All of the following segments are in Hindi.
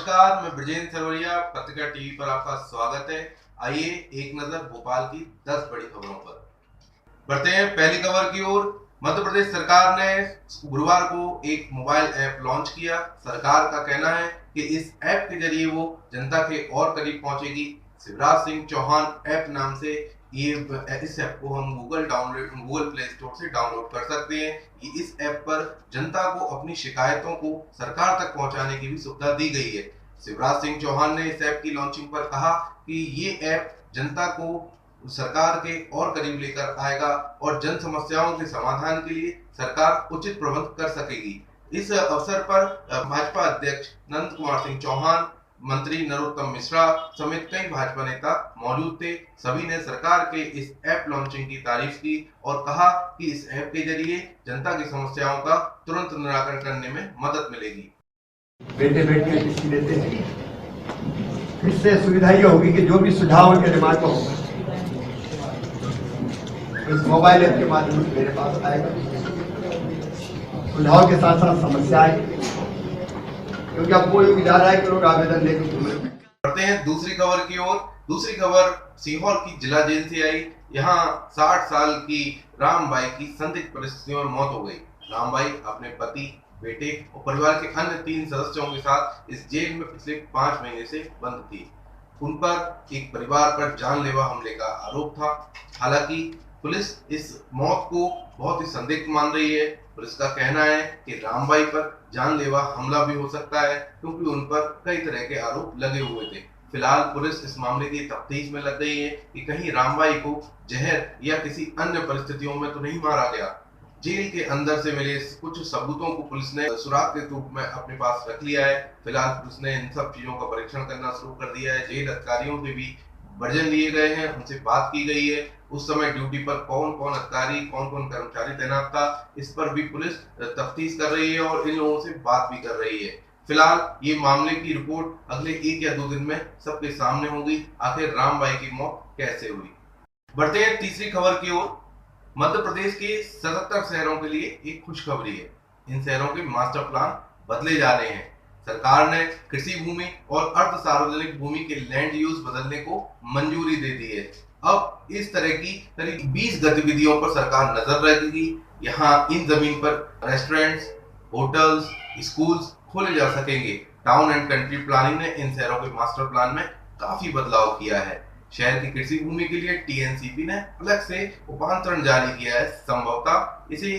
नमस्कार, मैं ब्रजेंद्र सरवरिया, पत्रिका टीवी पर आपका स्वागत है। आइए एक नजर भोपाल की 10 बड़ी खबरों पर बढ़ते हैं। पहली खबर की ओर। मध्य प्रदेश सरकार ने गुरुवार को एक मोबाइल ऐप लॉन्च किया। सरकार का कहना है कि इस ऐप के जरिए वो जनता के और करीब पहुंचेगी। शिवराज सिंह चौहान ऐप नाम से इस ऐप को हम गूगल प्ले स्टोर से डाउनलोड कर सकते हैं। इस ऐप पर जनता को अपनी शिकायतों को सरकार तक पहुंचाने की भी सुविधा दी गई है। शिवराज सिंह चौहान ने इस ऐप की लॉन्चिंग पर कहा कि ये ऐप जनता को सरकार के और करीब लेकर आएगा और जन समस्याओं के समाधान के लिए सरकार उचित प्रबंध कर सकेगी। इस अवसर पर भाजपा अध्यक्ष नंद कुमार सिंह चौहान, मंत्री नरोत्तम मिश्रा समेत कई भाजपा नेता मौजूद थे। सभी ने सरकार के इस ऐप लॉन्चिंग की तारीफ की और कहा कि इस ऐप के जरिए जनता की समस्याओं का तुरंत निराकरण करने में मदद मिलेगी। बैठे बैठे किसी देते हैं, इससे सुविधा ये होगी कि जो भी सुझाव उनके दिमाग में होगा इस मोबाइल ऐप के माध्यम से मेरे पास आएगा। सुझाव के साथ साथ समस्या आएगी, क्योंकि अब कोई भी जा रहा है कि लोग आवेदन लेकर घूम रहे हैं। बढ़ते हैं दूसरी खबर की ओर। दूसरी खबर सीहोर की जिला जेल से आई। यहाँ 60 साल की रामबाई की संदिग्ध परिस्थितियों में मौत हो गई। रामबाई अपने पति, बेटे और परिवार के अन्य 3 सदस्यों के साथ इस जेल में पिछले 5 महीने से बंद थी। उन पर एक परिवार पर जानलेवा हमले का आरोप था। हालांकि पुलिस इस मौत को बहुत ही संदिग्ध मान रही है। पुलिस का कहना है कि रामबाई पर जानलेवा हमला भी हो सकता है, क्योंकि उन पर कई तरह के आरोप लगे हुए थे। फिलहाल पुलिस इस मामले की तफ्तीश में लग गई है कि कहीं रामबाई को जहर या किसी अन्य परिस्थितियों में तो नहीं मारा गया। जेल के अंदर से मिले कुछ सबूतों को पुलिस ने सुराग के रूप में अपने पास रख लिया है। फिलहाल पुलिस ने इन सब चीजों का परीक्षण करना शुरू कर दिया है। जेल अधिकारियों से भी वर्जन लिए गए हैं, उनसे बात की गई है। उस समय ड्यूटी पर कौन कौन अधिकारी, कौन कौन कर्मचारी तैनात था, इस पर भी पुलिस तफ्तीश कर रही है और इन लोगों से बात भी कर रही है। फिलहाल ये मामले की रिपोर्ट अगले 1 या 2 दिन में सबके सामने होगी। आखिर रामबाई की मौत कैसे हुई। बढ़ते हैं तीसरी खबर की ओर। मध्य प्रदेश के 77 शहरों के लिए एक खुशखबरी है। इन शहरों के मास्टर प्लान बदले जा रहे हैं। सरकार ने कृषि भूमि और अर्ध सार्वजनिक भूमि के लैंड यूज बदलने को मंजूरी दे दी है। अब इस तरह की करीब 20 गतिविधियों पर सरकार नजर रखेगी। यहाँ इन जमीन पर रेस्टोरेंट्स, होटल्स, स्कूल्स खोले जा सकेंगे। टाउन एंड कंट्री प्लानिंग ने इन शहरों के मास्टर प्लान में काफी बदलाव किया है। शहर की कृषि भूमि के लिए टीएनसीपी ने अलग से उपांतरण जारी किया है। संभवतः इसे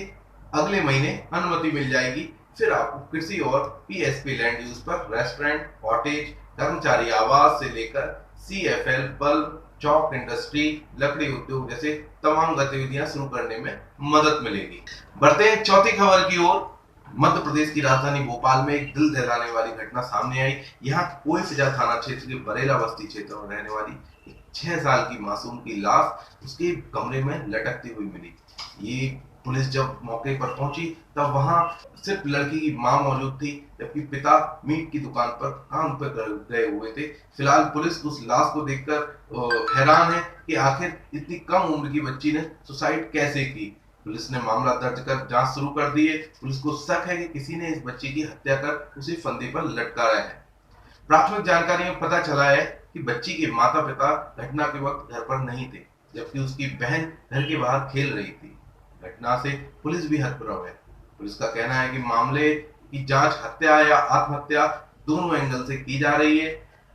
अगले महीने अनुमति मिल जाएगी। फिर आपको कृषि और पीएसपी लैंड यूज पर रेस्टोरेंट, कॉटेज, कर्मचारी आवास से लेकर सीएफएल, बल्ब, चौक इंडस्ट्री, लकड़ी उद्योग जैसे तमाम गतिविधियां शुरू करने में मदद मिलेगी। बढ़ते हैं चौथी खबर की ओर। मध्य प्रदेश की राजधानी भोपाल में एक दिल दहलाने वाली घटना सामने आई। यहाँ कोइफिजा थाना क्षेत्र के बरेला बस्ती क्षेत्र में रहने वाली 6 साल की मासूम की लाश उसके कमरे में लटकती हुई मिली। ये पुलिस जब मौके पर पहुंची तब वहां सिर्फ लड़की की मां मौजूद थी, जबकि पिता मीट की दुकान पर काम पर गए हुए थे। फिलहाल पुलिस उस लाश को देखकर हैरान है कि आखिर इतनी कम उम्र की बच्ची ने सुसाइड कैसे की। पुलिस ने मामला दर्ज कर जांच शुरू कर दी है। पुलिस को शक है कि किसी ने इस बच्ची की हत्या कर उसे फंदे पर लटकाया है। प्राथमिक जानकारी में पता चला है कि बच्ची के माता पिता घटना के वक्त घर पर नहीं थे, जबकि उसकी बहन घर के बाहर खेल रही थी। घटना से पुलिस भी हतप्रभ है। पुलिस का कहना है कि मामले की जांच हत्या या आत्महत्या दोनों एंगल से की जा रही है।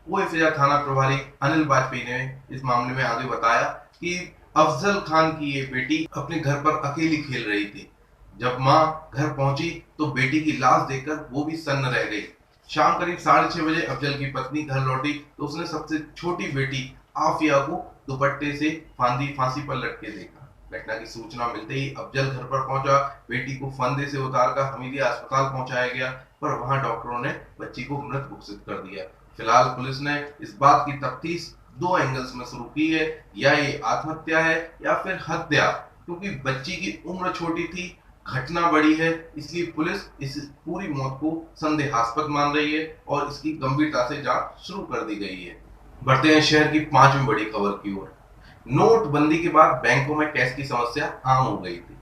कोइफिजा थाना प्रभारी अनिल वाजपेयी ने इस मामले में आगे बताया कि अफजल खान की ये बेटी अपने घर पर अकेली खेल रही थी। जब मां घर पहुंची तो बेटी की लाश देखकर वो भी सन्न रह गई। शाम करीब 6:30 बजे अफजल की पत्नी घर लौटी तो उसने सबसे छोटी बेटी आफिया को दुपट्टे से फांसी पर लटके देखा। घटना की सूचना मिलते ही अफजल घर पर पहुंचा। बेटी को फंदे से उतारकर हमीदिया अस्पताल पहुंचाया गया, पर वहां डॉक्टरों ने बच्ची को मृत घोषित कर दिया। फिलहाल पुलिस ने इस बात की तफ्तीश 2 एंगल्स में शुरू की है, या ये आत्महत्या है या फिर हत्या। क्योंकि बच्ची की उम्र छोटी थी, घटना बड़ी है, इसलिए पुलिस इस पूरी मौत को संदेहास्पद मान रही है और इसकी गंभीरता से जांच शुरू कर दी गई है। बढ़ते हैं शहर की 5वीं बड़ी खबर की ओर। नोटबंदी के बाद बैंकों में कैश की समस्या आम हो गई थी।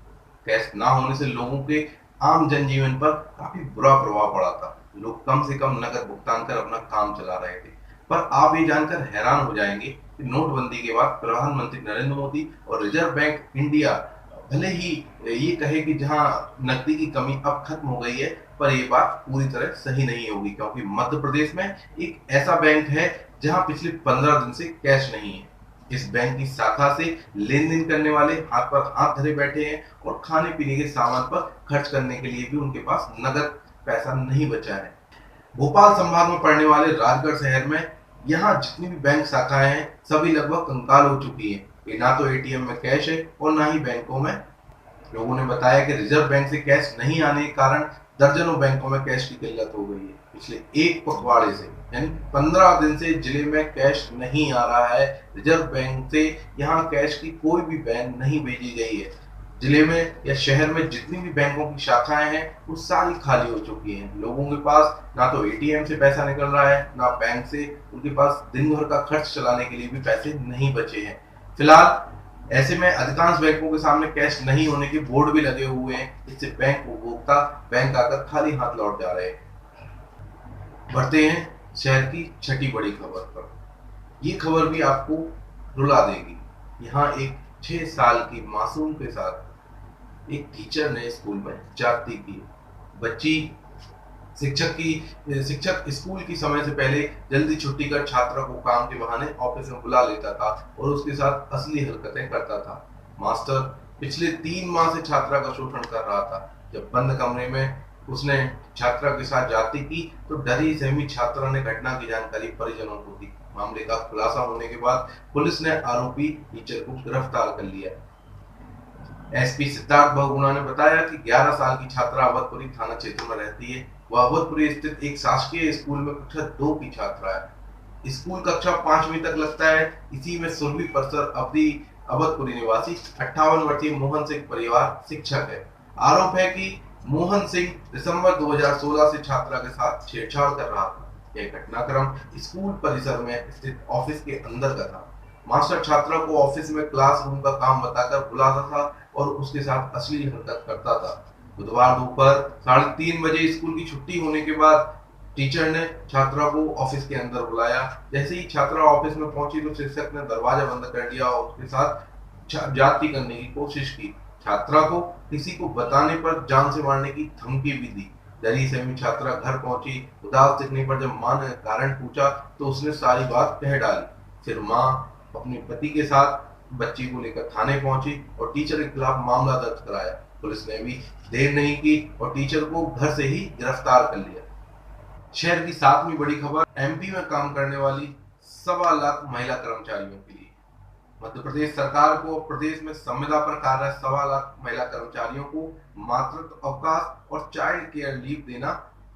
कैश ना होने से लोगों के आम जनजीवन पर काफी बुरा प्रभाव पड़ा था। लोग कम से कम नकद भुगतान कर अपना काम चला रहे थे। पर आप ये जानकर हैरान हो जाएंगे कि नोटबंदी के बाद प्रधानमंत्री नरेंद्र मोदी और रिजर्व बैंक इंडिया भले ही ये कहे कि जहां नकदी की कमी अब खत्म हो गई है, पर ये बात पूरी तरह सही नहीं होगी, क्योंकि मध्य प्रदेश में एक ऐसा बैंक है जहां पिछले 15 दिन से कैश नहीं है। इस बैंक की शाखा से लेन देन करने वाले हाथ पर हाथ धरे बैठे हैं और खाने पीने के सामान पर खर्च करने के लिए भी उनके पास नगद पैसा नहीं बचा है। भोपाल संभाग में पड़ने वाले राजगढ़ शहर में यहाँ जितनी भी बैंक शाखाएं हैं सभी लगभग कंकाल हो चुकी हैं। ये ना तो एटीएम में कैश है और ना ही बैंकों में। लोगों ने बताया कि रिजर्व बैंक से कैश नहीं आने के कारण दर्जनों बैंकों में कैश की किल्लत हो गई है। पिछले एक पखवाड़े से यानी 15 दिन से जिले में कैश नहीं आ रहा है। रिजर्व बैंक से यहाँ कैश की कोई भी वैन नहीं भेजी गई है। जिले में या शहर में जितनी भी बैंकों की शाखाएं हैं वो सारी खाली हो चुकी हैं। लोगों के पास ना तो एटीएम से पैसा निकल रहा है, ना बैंक से। उनके पास दिन भर का खर्च चलाने के लिए भी पैसे नहीं बचे हैं। फिलहाल ऐसे में अधिकांश बैंकों के सामने कैश नहीं होने के बोर्ड भी लगे हुए हैं। इससे बैंक उपभोक्ता बैंक आकर खाली हाथ लौट जा रहे हैं। बढ़ते हैं शहर की छठी बड़ी खबर पर। ये खबर भी आपको रुला देगी। यहाँ एक 6 साल की मासूम के साथ एक टीचर ने स्कूल में जाती की। बच्ची शिक्षक स्कूल की समय से पहले जल्दी छुट्टी कर छात्रा को काम के बहाने ऑफिस में बुला लेता था और उसके साथ असली हरकतें करता था। मास्टर पिछले 3 माह से छात्रा का शोषण कर रहा था। जब बंद कमरे में उसने छात्रा के साथ जाती की तो डरी सहमी छात्रा ने घटना की जानकारी परिजनों को दी। मामले का खुलासा होने के बाद पुलिस ने आरोपी टीचर को गिरफ्तार कर लिया। एसपी सिद्धार्थ बहुगुणा ने बताया कि 11 साल की छात्रा अवधपुरी थाना क्षेत्र में रहती है। वह अवधपुरी स्थित एक शासकीय स्कूल में कक्षा 2 की छात्रा है। स्कूल कक्षा 5वीं तक लगता है। इसी में सुरभि परिसर अवधपुरी निवासी 58 वर्षीय मोहन सिंह परिवार शिक्षक है। आरोप है कि मोहन सिंह दिसंबर 2016 से छात्रा के साथ छेड़छाड़ कर रहा था। यह घटनाक्रम स्कूल परिसर में स्थित ऑफिस के अंदर का था। मास्टर छात्रा को ऑफिस में क्लासरूम का काम बताकर बुलाता था और उसके साथ अश्लील हरकत करता था। बुधवार दोपहर 3:30 बजे स्कूल की छुट्टी होने के बाद टीचर ने छात्रा को ऑफिस के अंदर बुलाया। जैसे ही छात्रा ऑफिस में पहुंची तो शिक्षक ने दरवाजा बंद कर दिया और उसके साथ जाति करने की कोशिश की। छात्रा को किसी को बताने पर जान से मारने की धमकी भी दी। डरी सहमी छात्रा घर पहुंची। उदास दिखने पर जब मां ने कारण पूछा तो उसने सारी बात कह डाली। फिर मां अपने पति के साथ बच्ची को लेकर थाने पहुंची और टीचर के खिलाफ मामला दर्ज कराया। पुलिस ने भी देर नहीं की और टीचर को घर से ही गिरफ्तार कर लिया। शहर की 7वीं बड़ी खबर एमपी में काम करने वाली 1.25 लाख महिला कर्मचारियों के लिए। मध्य प्रदेश सरकार को प्रदेश में संविदा पर कार्यरत 1.25 लाख महिला कर्मचारियों को मातृत्व अवकाश और चाइल्ड केयर लीव देना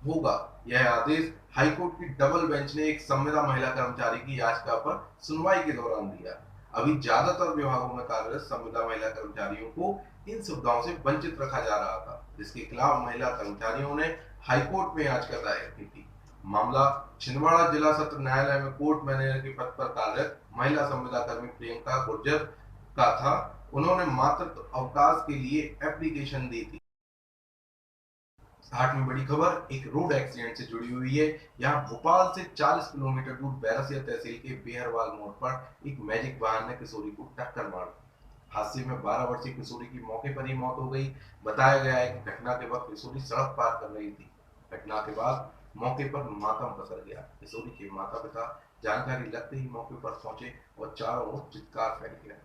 होगा। यह आदेश हाईकोर्ट की डबल बेंच ने एक संविदा महिला कर्मचारी की याचिका पर सुनवाई के दौरान दिया। अभी ज्यादातर विभागों में कार्यरत संविदा महिला कर्मचारियों को इन सुविधाओं से वंचित रखा जा रहा था, जिसके खिलाफ महिला कर्मचारियों ने हाईकोर्ट में याचिका दायर की थी। मामला छिंदवाड़ा जिला सत्र न्यायालय में कोर्ट मैनेजर के पद पर कार्यरत महिला संविदा कर्मी प्रियंका गुर्जर का था। उन्होंने मातृत्व अवकाश के लिए एप्लीकेशन दी थी। 8वीं बड़ी खबर एक रोड एक्सीडेंट से जुड़ी हुई है। यहाँ भोपाल से 40 किलोमीटर दूर बैरसिया तहसील के बेहरवाल मोड़ पर एक मैजिक वाहन ने किशोरी को टक्कर मार दी। हादसे में 12 वर्षीय किशोरी की मौके पर ही मौत हो गई। बताया गया है कि घटना के वक्त किशोरी सड़क पार कर रही थी। घटना के बाद मौके पर मातम पसर गया। किशोरी के माता पिता जानकारी लगते ही मौके पर पहुंचे और चारों ओर चित्कार फैल गया।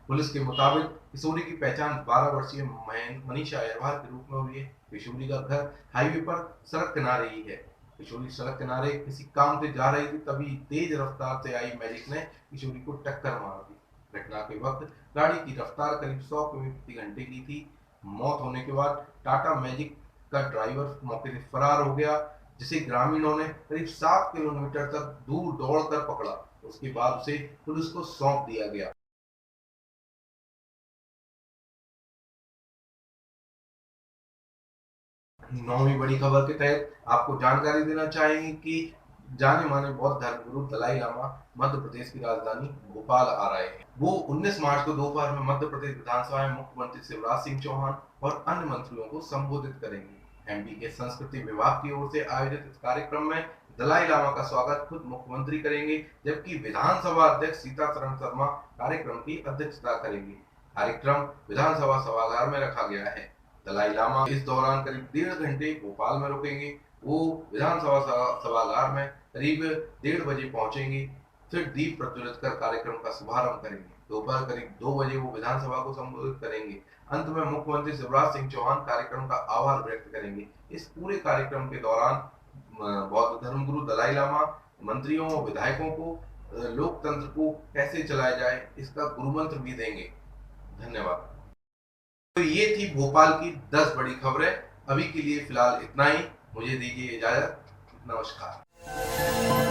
पुलिस के मुताबिक किशोरी की पहचान 12 वर्षीय मनीषा अग्रवाल के रूप में हुई है। किशोरी का घर हाईवे पर सड़क किनारे ही है। किशोरी सड़क किनारे किसी काम से जा रही थी, तभी तेज रफ्तार से आई मैजिक ने किशोरी को टक्कर मार दी। घटना के वक्त गाड़ी की रफ्तार करीब 100 किलोमीटर प्रति घंटे की थी। मौत होने के बाद टाटा मैजिक का ड्राइवर मौके से फरार हो गया, जिसे ग्रामीणों ने करीब 7 किलोमीटर तक दूर दौड़कर पकड़ा। उसके बाद उसे पुलिस को सौंप दिया गया। 9वीं बड़ी खबर के तहत आपको जानकारी देना चाहेंगे कि जाने माने बौद्ध धर्मगुरु दलाई लामा मध्य प्रदेश की राजधानी भोपाल आ रहे हैं। वो 19 मार्च को दोपहर में मध्य प्रदेश विधानसभा में मुख्यमंत्री शिवराज सिंह चौहान और अन्य मंत्रियों को संबोधित करेंगे। एमपी के संस्कृति विभाग की ओर से आयोजित इस कार्यक्रम में दलाई लामा का स्वागत खुद मुख्यमंत्री करेंगे, जबकि विधानसभा अध्यक्ष सीतारमण शर्मा कार्यक्रम की अध्यक्षता करेंगे। कार्यक्रम विधानसभा सभागार में रखा गया है। दलाई लामा इस दौरान करीब 1.5 घंटे भोपाल में रुकेंगे। वो विधानसभा सभागार में करीब 1:30 बजे पहुंचेंगे, फिर दीप प्रज्वलित कर कार्यक्रम का शुभारंभ करेंगे। दोपहर करीब 2 बजे वो विधानसभा को संबोधित करेंगे। अंत में मुख्यमंत्री शिवराज सिंह चौहान कार्यक्रम का आभार व्यक्त करेंगे। इस पूरे कार्यक्रम के दौरान बौद्ध धर्मगुरु दलाई लामा मंत्रियों और विधायकों को लोकतंत्र को कैसे चलाया जाए इसका गुरुमंत्र भी देंगे। धन्यवाद। तो ये थी भोपाल की 10 बड़ी खबरें। अभी के लिए फिलहाल इतना ही। मुझे दीजिए इजाजत। नमस्कार।